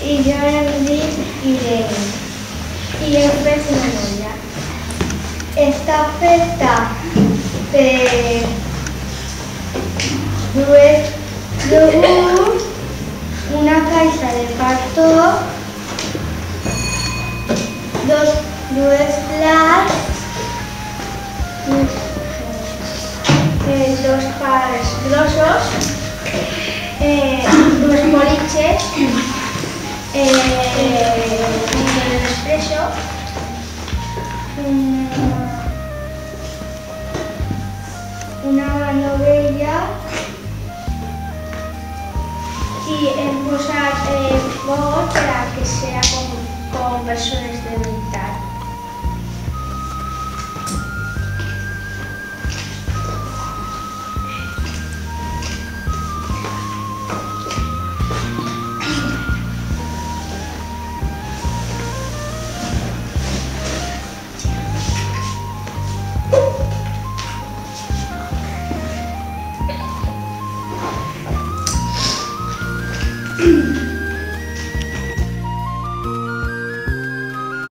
I jo em dic Irene i hem fet una noia. Està feta per dues iogurts, una caixa de cartó, dues plats, dos pares grossos, dues politxes, un espresso, una novella i hem posat foc per a que sigui com persones